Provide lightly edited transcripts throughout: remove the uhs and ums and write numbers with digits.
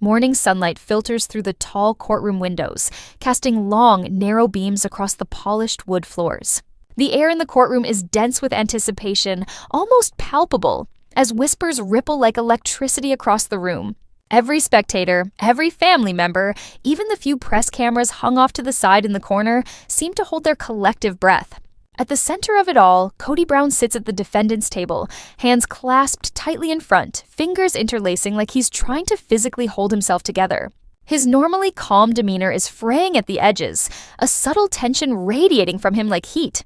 Morning sunlight filters through the tall courtroom windows, casting long, narrow beams across the polished wood floors. The air in the courtroom is dense with anticipation, almost palpable, as whispers ripple like electricity across the room. Every spectator, every family member, even the few press cameras hung off to the side in the corner, seem to hold their collective breath. At the center of it all, Kody Brown sits at the defendant's table, hands clasped tightly in front, fingers interlacing like he's trying to physically hold himself together. His normally calm demeanor is fraying at the edges, a subtle tension radiating from him like heat.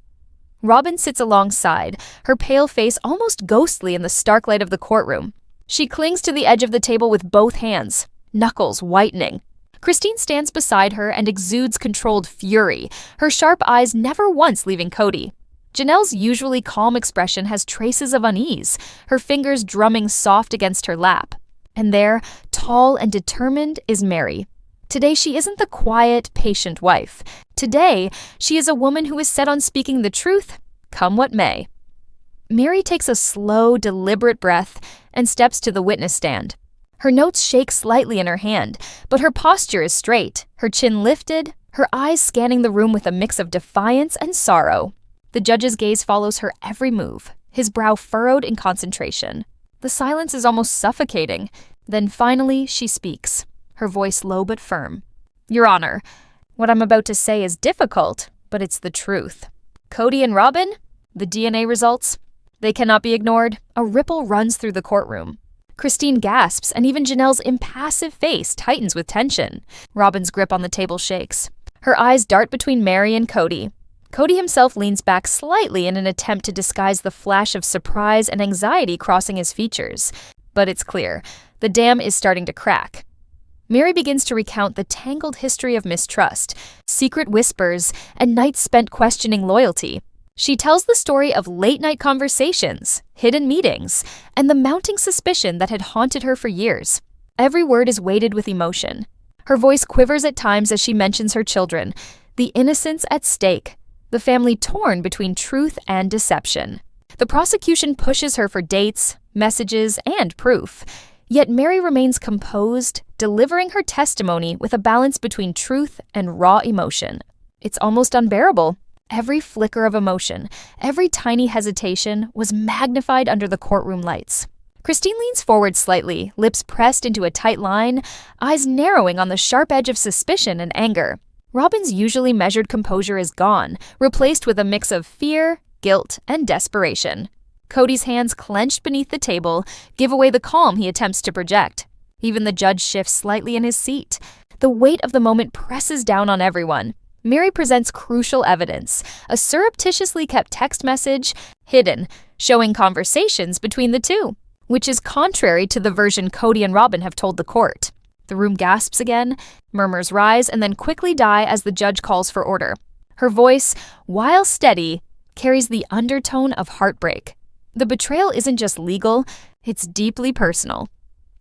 Robyn sits alongside, her pale face almost ghostly in the stark light of the courtroom. She clings to the edge of the table with both hands, knuckles whitening. Christine stands beside her and exudes controlled fury, her sharp eyes never once leaving Kody. Janelle's usually calm expression has traces of unease, her fingers drumming soft against her lap. And there, tall and determined, is Meri. Today she isn't the quiet, patient wife. Today, she is a woman who is set on speaking the truth, come what may. Meri takes a slow, deliberate breath and steps to the witness stand. Her notes shake slightly in her hand, but her posture is straight, her chin lifted, her eyes scanning the room with a mix of defiance and sorrow. The judge's gaze follows her every move, his brow furrowed in concentration. The silence is almost suffocating. Then finally, she speaks, her voice low but firm. Your Honor, what I'm about to say is difficult, but it's the truth. Kody and Robyn? The DNA results? They cannot be ignored. A ripple runs through the courtroom. Christine gasps, and even Janelle's impassive face tightens with tension. Robyn's grip on the table shakes. Her eyes dart between Meri and Kody. Kody himself leans back slightly in an attempt to disguise the flash of surprise and anxiety crossing his features. But it's clear, the dam is starting to crack. Meri begins to recount the tangled history of mistrust, secret whispers, and nights spent questioning loyalty. She tells the story of late-night conversations, hidden meetings, and the mounting suspicion that had haunted her for years. Every word is weighted with emotion. Her voice quivers at times as she mentions her children, the innocence at stake, the family torn between truth and deception. The prosecution pushes her for dates, messages, and proof. Yet Meri remains composed, delivering her testimony with a balance between truth and raw emotion. It's almost unbearable. Every flicker of emotion, every tiny hesitation was magnified under the courtroom lights. Christine leans forward slightly, lips pressed into a tight line, eyes narrowing on the sharp edge of suspicion and anger. Robyn's usually measured composure is gone, replaced with a mix of fear, guilt, and desperation. Kody's hands clenched beneath the table give away the calm he attempts to project. Even the judge shifts slightly in his seat. The weight of the moment presses down on everyone. Meri presents crucial evidence, a surreptitiously kept text message, hidden, showing conversations between the two, which is contrary to the version Kody and Robyn have told the court. The room gasps again, murmurs rise, and then quickly die as the judge calls for order. Her voice, while steady, carries the undertone of heartbreak. The betrayal isn't just legal, it's deeply personal.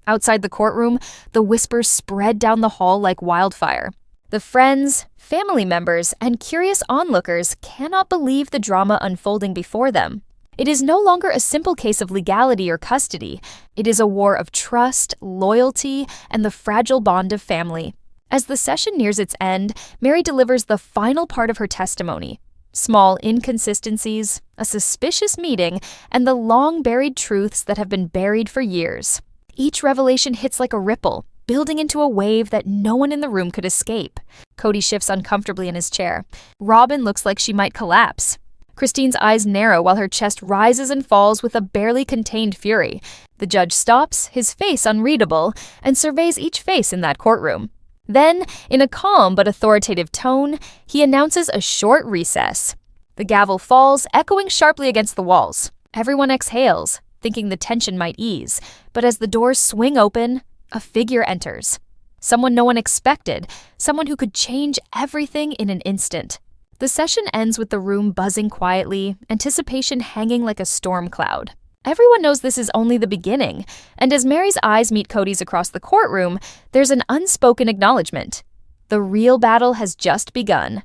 Outside the courtroom, the whispers spread down the hall like wildfire. The friends, family members, and curious onlookers cannot believe the drama unfolding before them. It is no longer a simple case of legality or custody. It is a war of trust, loyalty, and the fragile bond of family. As the session nears its end, Meri delivers the final part of her testimony. Small inconsistencies, a suspicious meeting, and the long-buried truths that have been buried for years. Each revelation hits like a ripple, building into a wave that no one in the room could escape. Kody shifts uncomfortably in his chair. Robyn looks like she might collapse. Christine's eyes narrow while her chest rises and falls with a barely contained fury. The judge stops, his face unreadable, and surveys each face in that courtroom. Then, in a calm but authoritative tone, he announces a short recess. The gavel falls, echoing sharply against the walls. Everyone exhales, thinking the tension might ease. But as the doors swing open, a figure enters. Someone no one expected, someone who could change everything in an instant. The session ends with the room buzzing quietly, anticipation hanging like a storm cloud. Everyone knows this is only the beginning, and as Meri's eyes meet Kody's across the courtroom, there's an unspoken acknowledgement. The real battle has just begun.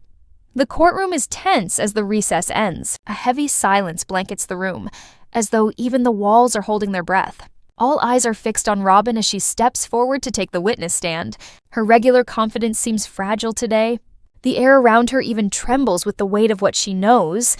The courtroom is tense as the recess ends. A heavy silence blankets the room, as though even the walls are holding their breath. All eyes are fixed on Robyn as she steps forward to take the witness stand. Her regular confidence seems fragile today. The air around her even trembles with the weight of what she knows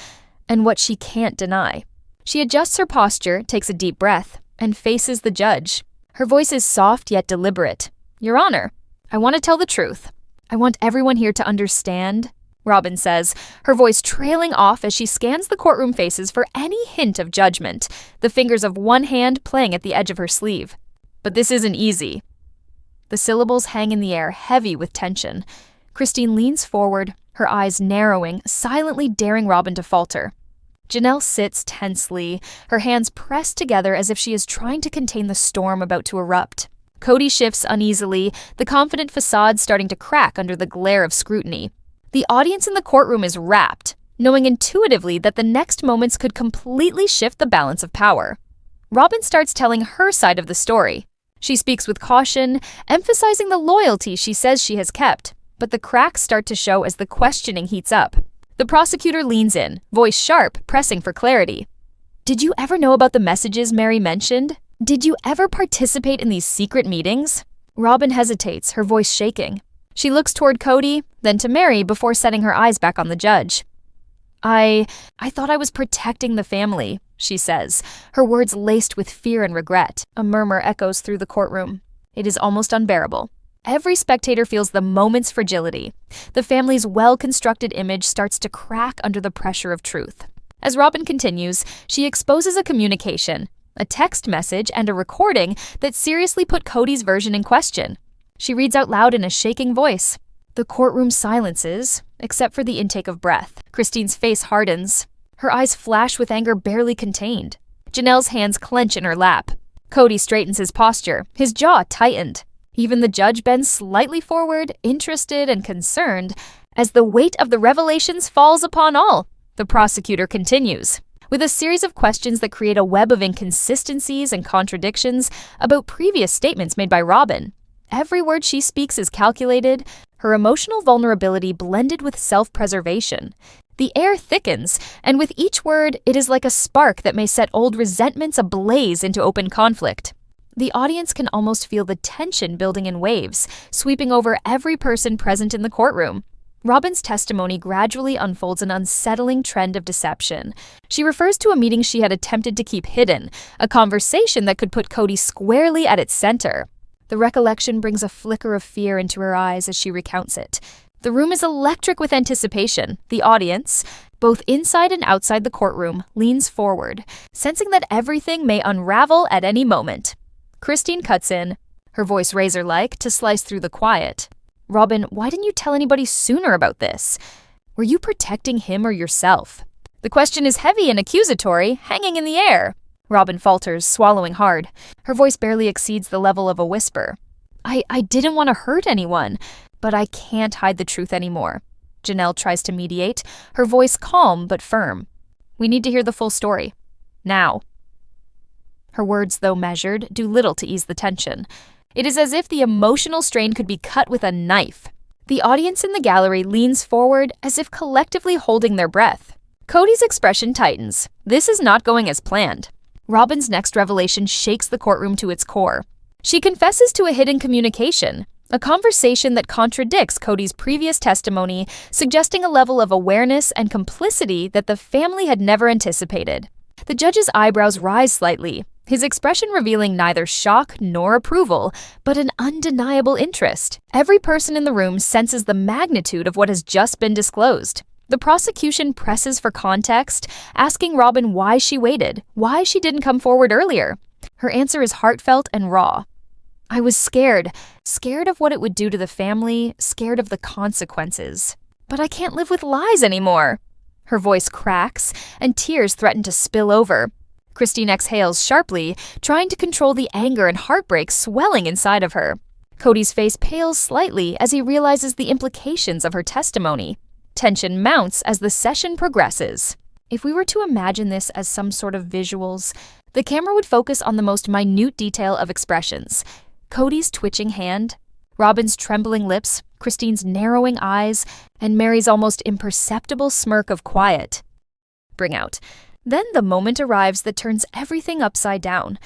and what she can't deny. She adjusts her posture, takes a deep breath, and faces the judge. Her voice is soft yet deliberate. "Your Honor, I want to tell the truth. I want everyone here to understand," Robyn says, her voice trailing off as she scans the courtroom faces for any hint of judgment, the fingers of one hand playing at the edge of her sleeve. "But this isn't easy." The syllables hang in the air, heavy with tension. Christine leans forward, her eyes narrowing, silently daring Robyn to falter. Janelle sits tensely, her hands pressed together as if she is trying to contain the storm about to erupt. Kody shifts uneasily, the confident facade starting to crack under the glare of scrutiny. The audience in the courtroom is rapt, knowing intuitively that the next moments could completely shift the balance of power. Robyn starts telling her side of the story. She speaks with caution, emphasizing the loyalty she says she has kept, but the cracks start to show as the questioning heats up. The prosecutor leans in, voice sharp, pressing for clarity. "Did you ever know about the messages Meri mentioned? Did you ever participate in these secret meetings?" Robyn hesitates, her voice shaking. She looks toward Kody, then to Meri before setting her eyes back on the judge. I thought I was protecting the family," she says, her words laced with fear and regret. A murmur echoes through the courtroom. It is almost unbearable. Every spectator feels the moment's fragility. The family's well-constructed image starts to crack under the pressure of truth. As Robyn continues, she exposes a communication, a text message and a recording that seriously put Kody's version in question. She reads out loud in a shaking voice. The courtroom silences, except for the intake of breath. Christine's face hardens. Her eyes flash with anger barely contained. Janelle's hands clench in her lap. Kody straightens his posture, his jaw tightened. Even the judge bends slightly forward, interested and concerned, as the weight of the revelations falls upon all. The prosecutor continues, with a series of questions that create a web of inconsistencies and contradictions about previous statements made by Robyn. Every word she speaks is calculated, her emotional vulnerability blended with self-preservation. The air thickens, and with each word, it is like a spark that may set old resentments ablaze into open conflict. The audience can almost feel the tension building in waves, sweeping over every person present in the courtroom. Robyn's testimony gradually unfolds an unsettling trend of deception. She refers to a meeting she had attempted to keep hidden, a conversation that could put Kody squarely at its center. The recollection brings a flicker of fear into her eyes as she recounts it. The room is electric with anticipation. The audience, both inside and outside the courtroom, leans forward, sensing that everything may unravel at any moment. Christine cuts in, her voice razor-like, to slice through the quiet. "Robyn, why didn't you tell anybody sooner about this? Were you protecting him or yourself?" The question is heavy and accusatory, hanging in the air. Robyn falters, swallowing hard. Her voice barely exceeds the level of a whisper. I didn't want to hurt anyone, but I can't hide the truth anymore." Janelle tries to mediate, her voice calm but firm. "We need to hear the full story. Now." Her words, though measured, do little to ease the tension. It is as if the emotional strain could be cut with a knife. The audience in the gallery leans forward as if collectively holding their breath. Kody's expression tightens. This is not going as planned. Robyn's next revelation shakes the courtroom to its core. She confesses to a hidden communication, a conversation that contradicts Kody's previous testimony, suggesting a level of awareness and complicity that the family had never anticipated. The judge's eyebrows rise slightly, his expression revealing neither shock nor approval, but an undeniable interest. Every person in the room senses the magnitude of what has just been disclosed. The prosecution presses for context, asking Robyn why she waited, why she didn't come forward earlier. Her answer is heartfelt and raw. "I was scared of what it would do to the family, scared of the consequences. But I can't live with lies anymore." Her voice cracks, and tears threaten to spill over. Christine exhales sharply, trying to control the anger and heartbreak swelling inside of her. Kody's face pales slightly as he realizes the implications of her testimony. Tension mounts as the session progresses. If we were to imagine this as some sort of visuals, the camera would focus on the most minute detail of expressions. Kody's twitching hand, Robyn's trembling lips, Christine's narrowing eyes, and Meri's almost imperceptible smirk of quiet. Bring out. Then the moment arrives that turns everything upside down.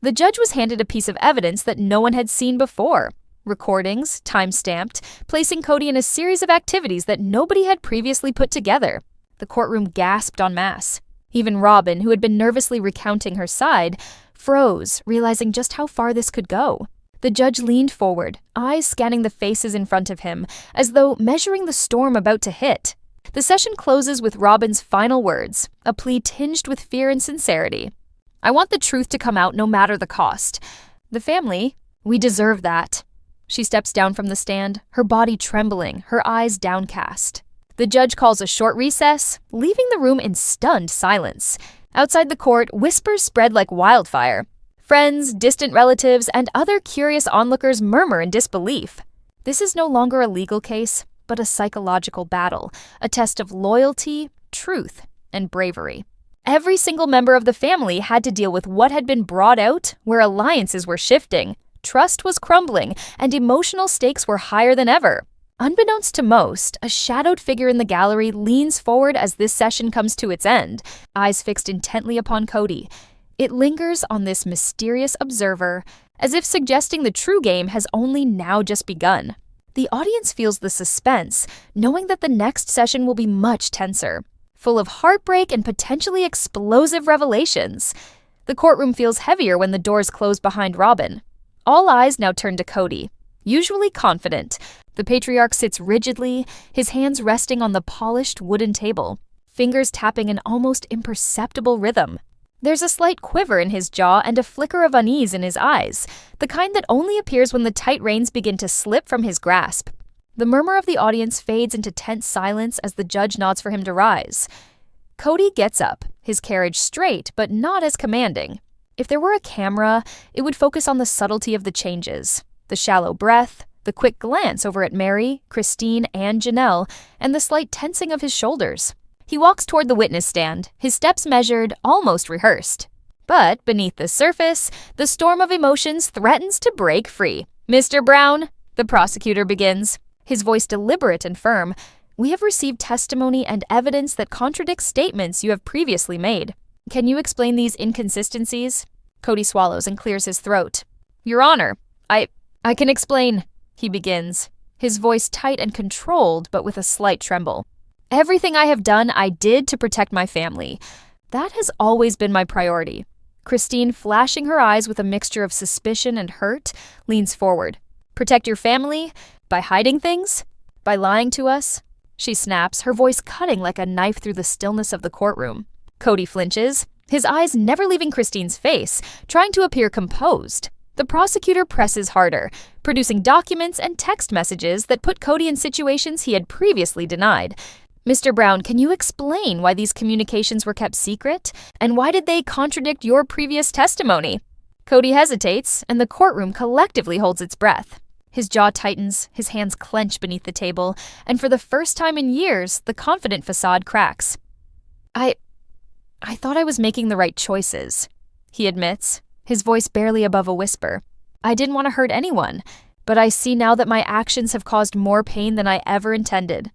The judge was handed a piece of evidence that no one had seen before. Recordings, time-stamped, placing Kody in a series of activities that nobody had previously put together. The courtroom gasped en masse. Even Robyn, who had been nervously recounting her side, froze, realizing just how far this could go. The judge leaned forward, eyes scanning the faces in front of him, as though measuring the storm about to hit. The session closes with Robyn's final words, a plea tinged with fear and sincerity. "I want the truth to come out no matter the cost. The family, we deserve that." She steps down from the stand, her body trembling, her eyes downcast. The judge calls a short recess, leaving the room in stunned silence. Outside the court, whispers spread like wildfire. Friends, distant relatives, and other curious onlookers murmur in disbelief. This is no longer a legal case, but a psychological battle, a test of loyalty, truth, and bravery. Every single member of the family had to deal with what had been brought out, where alliances were shifting. Trust was crumbling, and emotional stakes were higher than ever. Unbeknownst to most, a shadowed figure in the gallery leans forward as this session comes to its end, eyes fixed intently upon Kody. It lingers on this mysterious observer, as if suggesting the true game has only now just begun. The audience feels the suspense, knowing that the next session will be much tenser, full of heartbreak and potentially explosive revelations. The courtroom feels heavier when the doors close behind Robyn. All eyes now turn to Kody, usually confident. The patriarch sits rigidly, his hands resting on the polished wooden table, fingers tapping an almost imperceptible rhythm. There's a slight quiver in his jaw and a flicker of unease in his eyes, the kind that only appears when the tight reins begin to slip from his grasp. The murmur of the audience fades into tense silence as the judge nods for him to rise. Kody gets up, his carriage straight but not as commanding. If there were a camera, it would focus on the subtlety of the changes, the shallow breath, the quick glance over at Meri, Christine, and Janelle, and the slight tensing of his shoulders. He walks toward the witness stand, his steps measured, almost rehearsed. But beneath the surface, the storm of emotions threatens to break free. "Mr. Brown," the prosecutor begins, his voice deliberate and firm, "we have received testimony and evidence that contradicts statements you have previously made. Can you explain these inconsistencies?" Kody swallows and clears his throat. "Your Honor, I can explain," he begins, his voice tight and controlled but with a slight tremble. "Everything I have done, I did to protect my family. That has always been my priority." Christine, flashing her eyes with a mixture of suspicion and hurt, leans forward. "Protect your family? By hiding things? By lying to us?" She snaps, her voice cutting like a knife through the stillness of the courtroom. Kody flinches, his eyes never leaving Christine's face, trying to appear composed. The prosecutor presses harder, producing documents and text messages that put Kody in situations he had previously denied. "Mr. Brown, can you explain why these communications were kept secret? And why did they contradict your previous testimony?" Kody hesitates, and the courtroom collectively holds its breath. His jaw tightens, his hands clench beneath the table, and for the first time in years, the confident facade cracks. I thought I was making the right choices," he admits, his voice barely above a whisper. "I didn't want to hurt anyone, but I see now that my actions have caused more pain than I ever intended."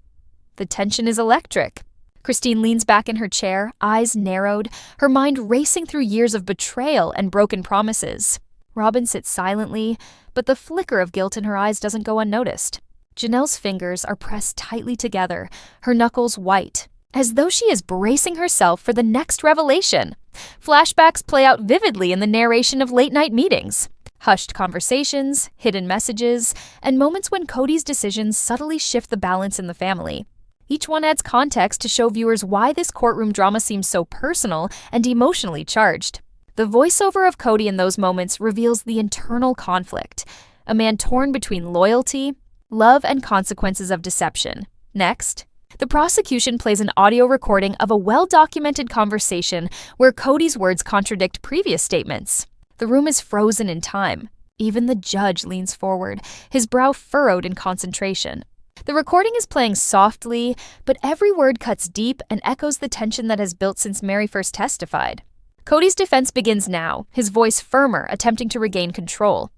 The tension is electric. Christine leans back in her chair, eyes narrowed, her mind racing through years of betrayal and broken promises. Robyn sits silently, but the flicker of guilt in her eyes doesn't go unnoticed. Janelle's fingers are pressed tightly together, her knuckles white, as though she is bracing herself for the next revelation. Flashbacks play out vividly in the narration of late-night meetings. Hushed conversations, hidden messages, and moments when Kody's decisions subtly shift the balance in the family. Each one adds context to show viewers why this courtroom drama seems so personal and emotionally charged. The voiceover of Kody in those moments reveals the internal conflict, a man torn between loyalty, love, and consequences of deception. Next, the prosecution plays an audio recording of a well-documented conversation where Kody's words contradict previous statements. The room is frozen in time. Even the judge leans forward, his brow furrowed in concentration. The recording is playing softly, but every word cuts deep and echoes the tension that has built since Meri first testified. Kody's defense begins now, his voice firmer, attempting to regain control.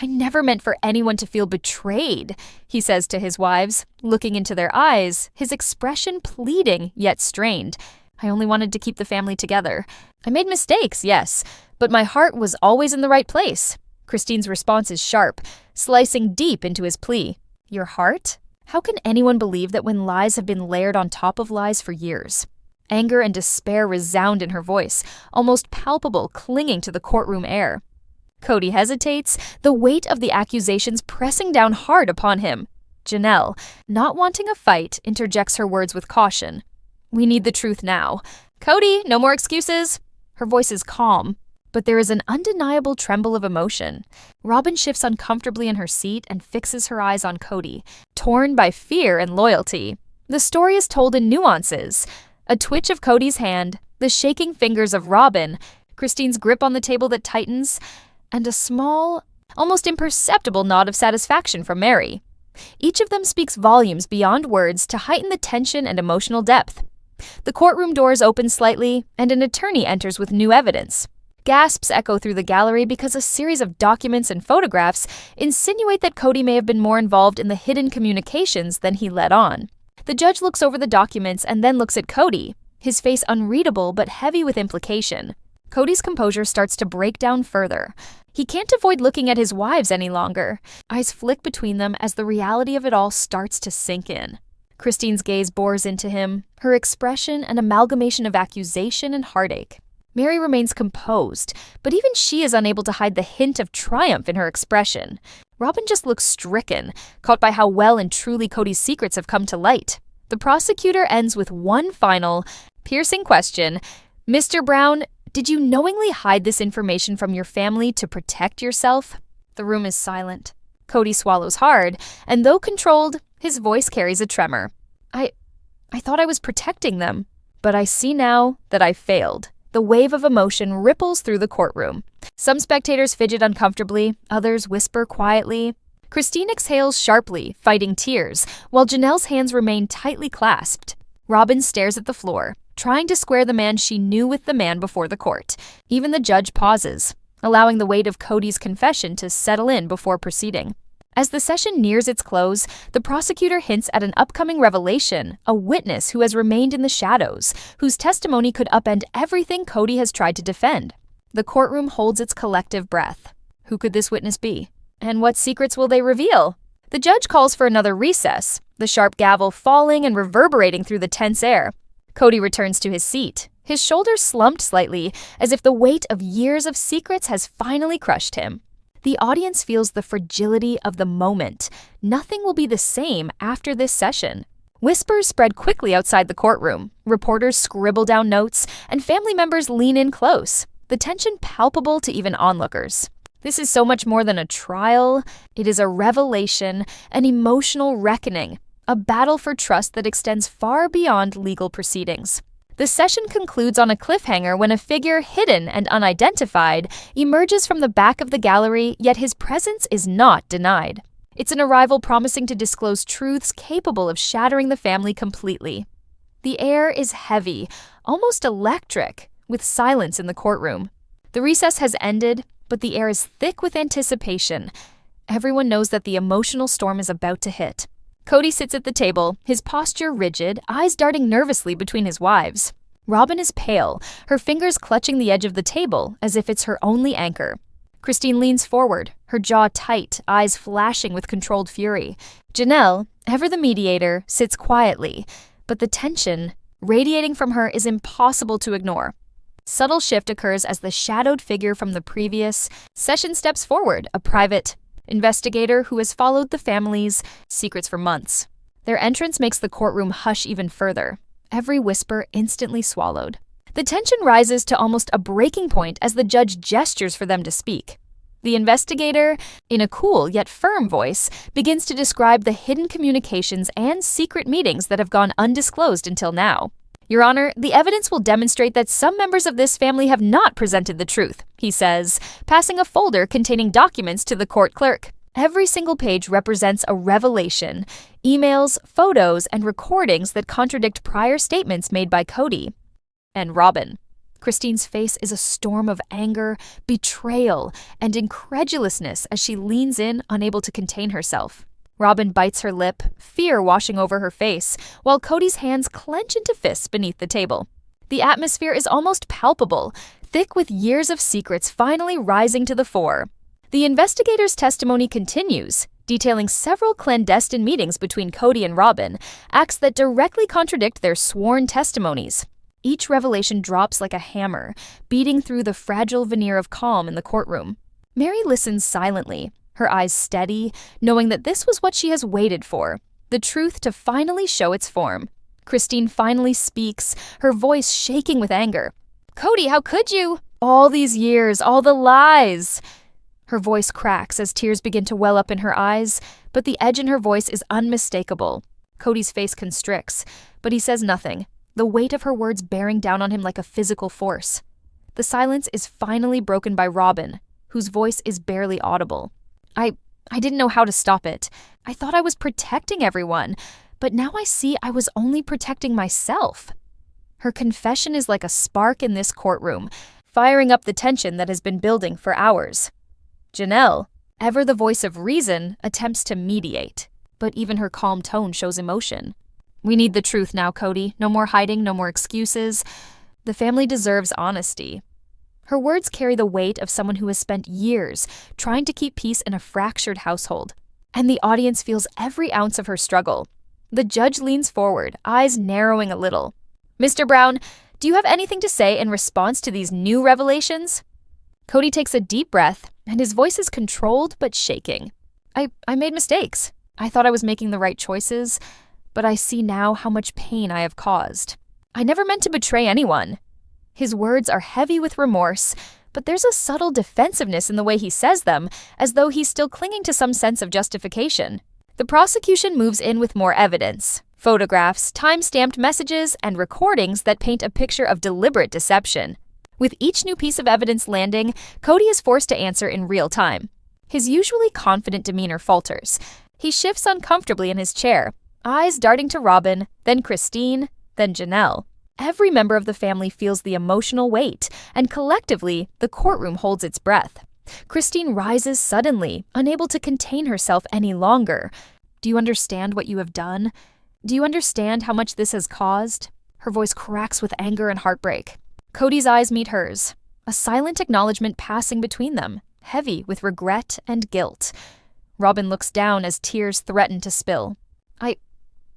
"I never meant for anyone to feel betrayed," he says to his wives, looking into their eyes, his expression pleading yet strained. "I only wanted to keep the family together. I made mistakes, yes, but my heart was always in the right place. Christine's response is sharp, slicing deep into his plea. Your heart? How can anyone believe that when lies have been layered on top of lies for years? Anger and despair resound in her voice, almost palpable, clinging to the courtroom air. Kody hesitates, the weight of the accusations pressing down hard upon him. Janelle, not wanting a fight, interjects her words with caution. We need the truth now. Kody, no more excuses. Her voice is calm, but there is an undeniable tremble of emotion. Robyn shifts uncomfortably in her seat and fixes her eyes on Kody, torn by fear and loyalty. The story is told in nuances. A twitch of Kody's hand, the shaking fingers of Robyn, Christine's grip on the table that tightens, and a small, almost imperceptible nod of satisfaction from Meri. Each of them speaks volumes beyond words to heighten the tension and emotional depth. The courtroom doors open slightly, and an attorney enters with new evidence. Gasps echo through the gallery because a series of documents and photographs insinuate that Kody may have been more involved in the hidden communications than he let on. The judge looks over the documents and then looks at Kody, his face unreadable but heavy with implication. Kody's composure starts to break down further. He can't avoid looking at his wives any longer. Eyes flick between them as the reality of it all starts to sink in. Christine's gaze bores into him, her expression an amalgamation of accusation and heartache. Meri remains composed, but even she is unable to hide the hint of triumph in her expression. Robyn just looks stricken, caught by how well and truly Kody's secrets have come to light. The prosecutor ends with one final, piercing question. Mr. Brown, did you knowingly hide this information from your family to protect yourself? The room is silent. Kody swallows hard, and though controlled, his voice carries a tremor. I thought I was protecting them, but I see now that I failed. The wave of emotion ripples through the courtroom. Some spectators fidget uncomfortably, others whisper quietly. Christine exhales sharply, fighting tears, while Janelle's hands remain tightly clasped. Robyn stares at the floor, trying to square the man she knew with the man before the court. Even the judge pauses, allowing the weight of Kody's confession to settle in before proceeding. As the session nears its close, the prosecutor hints at an upcoming revelation, a witness who has remained in the shadows, whose testimony could upend everything Kody has tried to defend. The courtroom holds its collective breath. Who could this witness be? And what secrets will they reveal? The judge calls for another recess, the sharp gavel falling and reverberating through the tense air. Kody returns to his seat, his shoulders slumped slightly, as if the weight of years of secrets has finally crushed him. The audience feels the fragility of the moment. Nothing will be the same after this session. Whispers spread quickly outside the courtroom. Reporters scribble down notes, and family members lean in close, the tension palpable to even onlookers. This is so much more than a trial. It is a revelation, an emotional reckoning, a battle for trust that extends far beyond legal proceedings. The session concludes on a cliffhanger when a figure hidden and unidentified emerges from the back of the gallery, yet his presence is not denied. It's an arrival promising to disclose truths capable of shattering the family completely. The air is heavy, almost electric, with silence in the courtroom. The recess has ended, but the air is thick with anticipation. Everyone knows that the emotional storm is about to hit. Kody sits at the table, his posture rigid, eyes darting nervously between his wives. Robyn is pale, her fingers clutching the edge of the table as if it's her only anchor. Christine leans forward, her jaw tight, eyes flashing with controlled fury. Janelle, ever the mediator, sits quietly, but the tension radiating from her is impossible to ignore. Subtle shift occurs as the shadowed figure from the previous session steps forward, a private investigator who has followed the family's secrets for months. Their entrance makes the courtroom hush even further, every whisper instantly swallowed. The tension rises to almost a breaking point as the judge gestures for them to speak. The investigator, in a cool yet firm voice, begins to describe the hidden communications and secret meetings that have gone undisclosed until now. Your Honor, the evidence will demonstrate that some members of this family have not presented the truth, he says, passing a folder containing documents to the court clerk. Every single page represents a revelation, emails, photos, and recordings that contradict prior statements made by Kody and Robyn. Christine's face is a storm of anger, betrayal, and incredulousness as she leans in, unable to contain herself. Robyn bites her lip, fear washing over her face, while Kody's hands clench into fists beneath the table. The atmosphere is almost palpable, thick with years of secrets finally rising to the fore. The investigator's testimony continues, detailing several clandestine meetings between Kody and Robyn, acts that directly contradict their sworn testimonies. Each revelation drops like a hammer, beating through the fragile veneer of calm in the courtroom. Meri listens silently, her eyes steady, knowing that this was what she has waited for, the truth to finally show its form. Christine finally speaks, her voice shaking with anger. "Kody, how could you? All these years, all the lies!" Her voice cracks as tears begin to well up in her eyes, but the edge in her voice is unmistakable. Kody's face constricts, but he says nothing, the weight of her words bearing down on him like a physical force. The silence is finally broken by Robyn, whose voice is barely audible. I didn't know how to stop it. I thought I was protecting everyone, but now I see I was only protecting myself. Her confession is like a spark in this courtroom, firing up the tension that has been building for hours. Janelle, ever the voice of reason, attempts to mediate, but even her calm tone shows emotion. "We need the truth now, Kody. No more hiding, no more excuses. The family deserves honesty." Her words carry the weight of someone who has spent years trying to keep peace in a fractured household, and the audience feels every ounce of her struggle. The judge leans forward, eyes narrowing a little. "Mr. Brown, do you have anything to say in response to these new revelations?" Kody takes a deep breath, and his voice is controlled but shaking. I made mistakes. I thought I was making the right choices, but I see now how much pain I have caused. I never meant to betray anyone." His words are heavy with remorse, but there's a subtle defensiveness in the way he says them, as though he's still clinging to some sense of justification. The prosecution moves in with more evidence. Photographs, time-stamped messages, and recordings that paint a picture of deliberate deception. With each new piece of evidence landing, Kody is forced to answer in real time. His usually confident demeanor falters. He shifts uncomfortably in his chair, eyes darting to Robyn, then Christine, then Janelle. Every member of the family feels the emotional weight, and collectively, the courtroom holds its breath. Christine rises suddenly, unable to contain herself any longer. "Do you understand what you have done? Do you understand how much this has caused?" Her voice cracks with anger and heartbreak. Kody's eyes meet hers, a silent acknowledgement passing between them, heavy with regret and guilt. Robyn looks down as tears threaten to spill.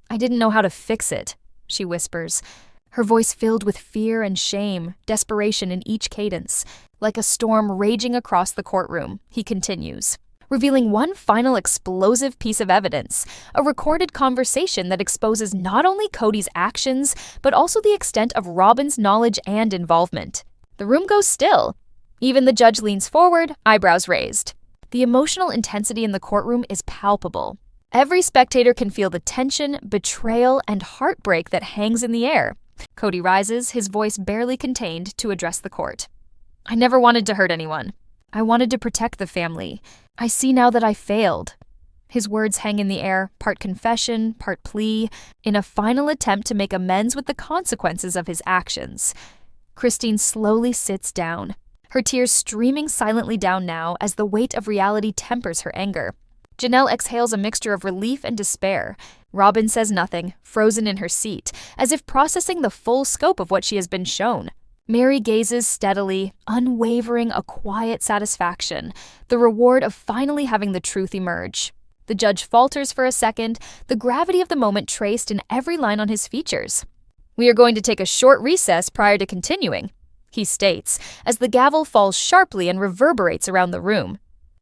I didn't know how to fix it," she whispers, her voice filled with fear and shame, desperation in each cadence. Like a storm raging across the courtroom, he continues, revealing one final explosive piece of evidence, a recorded conversation that exposes not only Kody's actions, but also the extent of Robyn's knowledge and involvement. The room goes still. Even the judge leans forward, eyebrows raised. The emotional intensity in the courtroom is palpable. Every spectator can feel the tension, betrayal, and heartbreak that hangs in the air. Kody rises, his voice barely contained, to address the court. "I never wanted to hurt anyone. I wanted to protect the family. I see now that I failed." His words hang in the air, part confession, part plea, in a final attempt to make amends with the consequences of his actions. Christine slowly sits down, her tears streaming silently down now as the weight of reality tempers her anger. Janelle exhales a mixture of relief and despair. Robyn says nothing, frozen in her seat, as if processing the full scope of what she has been shown. Meri gazes steadily, unwavering, a quiet satisfaction, the reward of finally having the truth emerge. The judge falters for a second, the gravity of the moment traced in every line on his features. "We are going to take a short recess prior to continuing," he states, as the gavel falls sharply and reverberates around the room.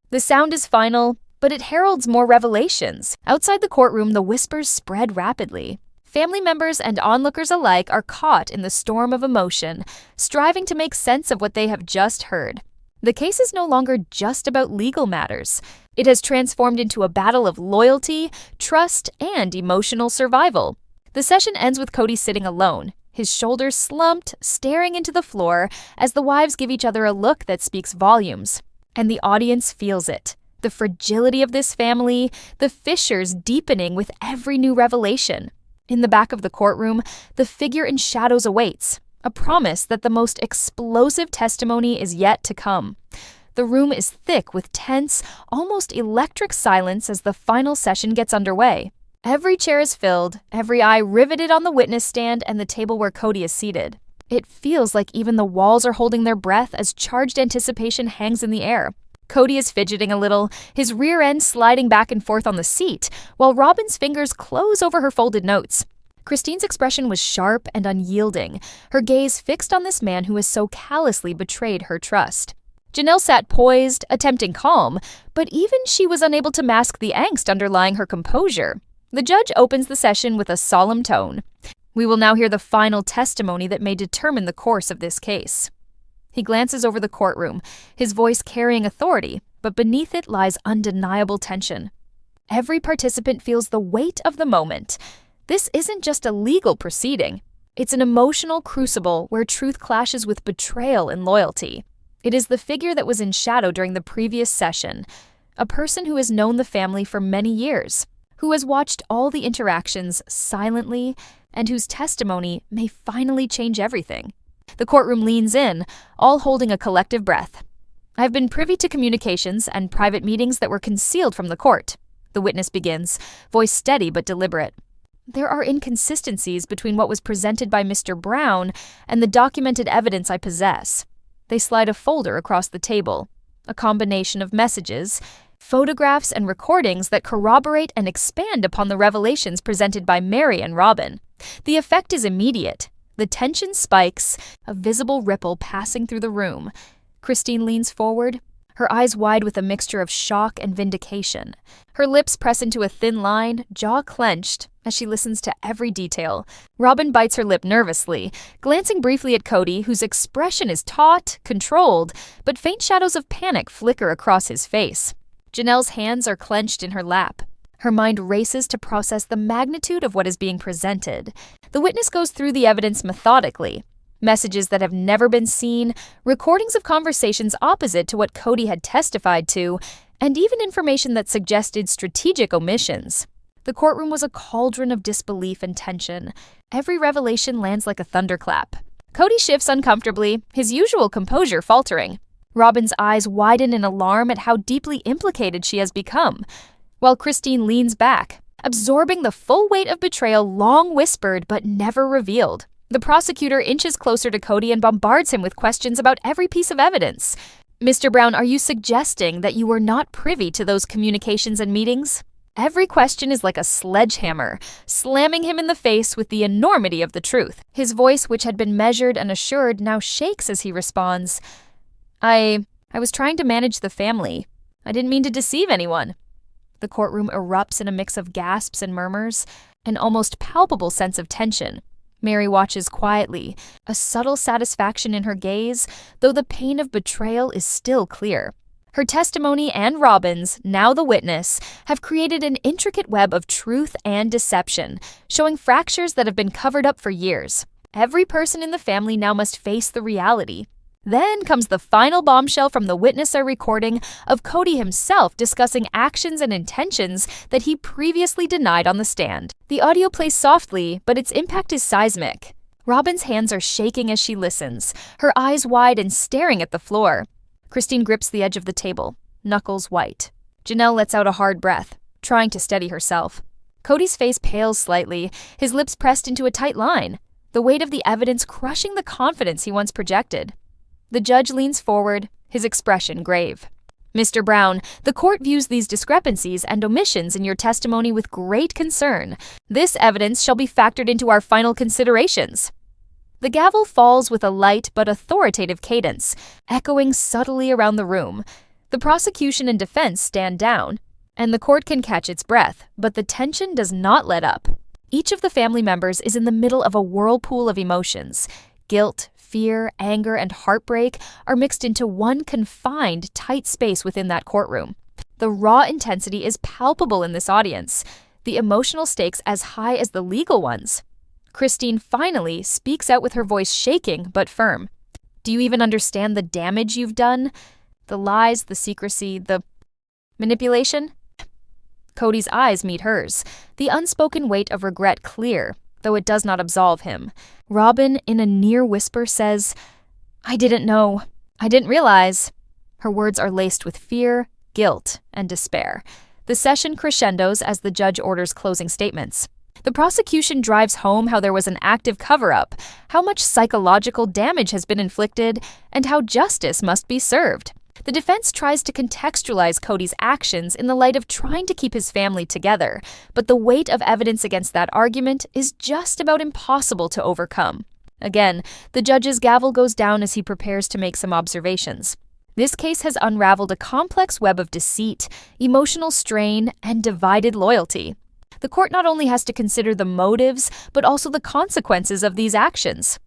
The sound is final, but it heralds more revelations. Outside the courtroom, the whispers spread rapidly. Family members and onlookers alike are caught in the storm of emotion, striving to make sense of what they have just heard. The case is no longer just about legal matters. It has transformed into a battle of loyalty, trust, and emotional survival. The session ends with Kody sitting alone, his shoulders slumped, staring into the floor as the wives give each other a look that speaks volumes. And the audience feels it. The fragility of this family, the fissures deepening with every new revelation. In the back of the courtroom, the figure in shadows awaits, a promise that the most explosive testimony is yet to come. The room is thick with tense, almost electric silence as the final session gets underway. Every chair is filled, every eye riveted on the witness stand and the table where Kody is seated. It feels like even the walls are holding their breath as charged anticipation hangs in the air. Kody is fidgeting a little, his rear end sliding back and forth on the seat, while Robyn's fingers close over her folded notes. Christine's expression was sharp and unyielding, her gaze fixed on this man who has so callously betrayed her trust. Janelle sat poised, attempting calm, but even she was unable to mask the angst underlying her composure. The judge opens the session with a solemn tone. We will now hear the final testimony that may determine the course of this case. He glances over the courtroom, his voice carrying authority, but beneath it lies undeniable tension. Every participant feels the weight of the moment. This isn't just a legal proceeding. It's an emotional crucible where truth clashes with betrayal and loyalty. It is the figure that was in shadow during the previous session, a person who has known the family for many years, who has watched all the interactions silently, and whose testimony may finally change everything. The courtroom leans in, all holding a collective breath. I've been privy to communications and private meetings that were concealed from the court. The witness begins, voice steady but deliberate. There are inconsistencies between what was presented by Mr. Brown and the documented evidence I possess. They slide a folder across the table, a combination of messages, photographs, and recordings that corroborate and expand upon the revelations presented by Meri and Robyn. The effect is immediate. The tension spikes, a visible ripple passing through the room. Christine leans forward, her eyes wide with a mixture of shock and vindication. Her lips press into a thin line, jaw clenched, as she listens to every detail. Robyn bites her lip nervously, glancing briefly at Kody, whose expression is taut, controlled, but faint shadows of panic flicker across his face. Janelle's hands are clenched in her lap. Her mind races to process the magnitude of what is being presented. The witness goes through the evidence methodically. Messages that have never been seen, recordings of conversations opposite to what Kody had testified to, and even information that suggested strategic omissions. The courtroom was a cauldron of disbelief and tension. Every revelation lands like a thunderclap. Kody shifts uncomfortably, his usual composure faltering. Robyn's eyes widen in alarm at how deeply implicated she has become, while Christine leans back, absorbing the full weight of betrayal long whispered but never revealed. The prosecutor inches closer to Kody and bombards him with questions about every piece of evidence. Mr. Brown, are you suggesting that you were not privy to those communications and meetings? Every question is like a sledgehammer, slamming him in the face with the enormity of the truth. His voice, which had been measured and assured, now shakes as he responds, I was trying to manage the family. I didn't mean to deceive anyone. The courtroom erupts in a mix of gasps and murmurs, an almost palpable sense of tension. Meri watches quietly, a subtle satisfaction in her gaze, though the pain of betrayal is still clear. Her testimony and Robyn's, now the witness, have created an intricate web of truth and deception, showing fractures that have been covered up for years. Every person in the family now must face the reality. Then comes the final bombshell from the witnesser recording of Kody himself discussing actions and intentions that he previously denied on the stand. The audio plays softly, but its impact is seismic. Robyn's hands are shaking as she listens, her eyes wide and staring at the floor. Christine grips the edge of the table, knuckles white. Janelle lets out a hard breath, trying to steady herself. Kody's face pales slightly, his lips pressed into a tight line, the weight of the evidence crushing the confidence he once projected. The judge leans forward, his expression grave. Mr. Brown, the court views these discrepancies and omissions in your testimony with great concern. This evidence shall be factored into our final considerations. The gavel falls with a light but authoritative cadence, echoing subtly around the room. The prosecution and defense stand down, and the court can catch its breath, but the tension does not let up. Each of the family members is in the middle of a whirlpool of emotions. Guilt, fear, anger, and heartbreak are mixed into one confined, tight space within that courtroom. The raw intensity is palpable in this audience, the emotional stakes as high as the legal ones. Christine finally speaks out with her voice shaking but firm. Do you even understand the damage you've done? The lies, the secrecy, the manipulation? Kody's eyes meet hers, the unspoken weight of regret clear, though it does not absolve him. Robyn, in a near whisper, says, I didn't know. I didn't realize. Her words are laced with fear, guilt, and despair. The session crescendos as the judge orders closing statements. The prosecution drives home how there was an active cover-up, how much psychological damage has been inflicted, and how justice must be served. The defense tries to contextualize Kody's actions in the light of trying to keep his family together, but the weight of evidence against that argument is just about impossible to overcome. Again, the judge's gavel goes down as he prepares to make some observations. This case has unraveled a complex web of deceit, emotional strain, and divided loyalty. The court not only has to consider the motives, but also the consequences of these actions.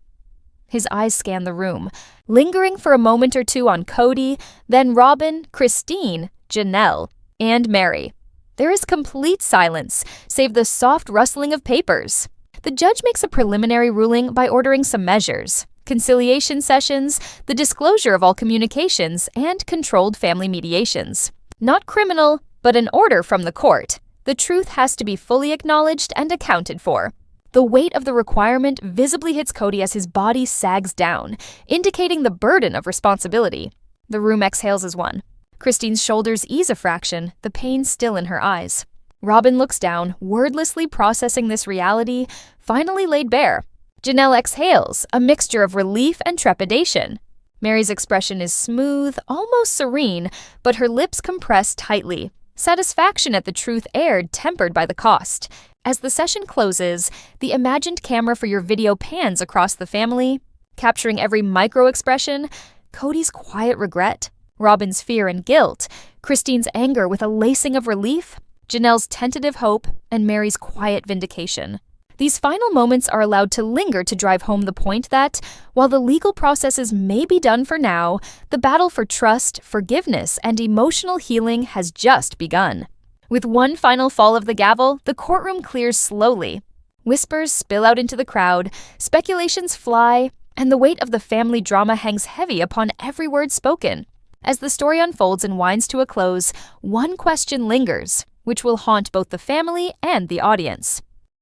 His eyes scan the room, lingering for a moment or two on Kody, then Robyn, Christine, Janelle, and Meri. There is complete silence, save the soft rustling of papers. The judge makes a preliminary ruling by ordering some measures: conciliation sessions, the disclosure of all communications, and controlled family mediations. Not criminal, but an order from the court. The truth has to be fully acknowledged and accounted for. The weight of the requirement visibly hits Kody as his body sags down, indicating the burden of responsibility. The room exhales as one. Christine's shoulders ease a fraction, the pain still in her eyes. Robyn looks down, wordlessly processing this reality, finally laid bare. Janelle exhales, a mixture of relief and trepidation. Meri's expression is smooth, almost serene, but her lips compress tightly. Satisfaction at the truth aired, tempered by the cost. As the session closes, the imagined camera for your video pans across the family, capturing every micro-expression: Kody's quiet regret, Robyn's fear and guilt, Christine's anger with a lacing of relief, Janelle's tentative hope, and Meri's quiet vindication. These final moments are allowed to linger to drive home the point that, while the legal processes may be done for now, the battle for trust, forgiveness, and emotional healing has just begun. With one final fall of the gavel, the courtroom clears slowly. Whispers spill out into the crowd, speculations fly, and the weight of the family drama hangs heavy upon every word spoken. As the story unfolds and winds to a close, one question lingers, which will haunt both the family and the audience.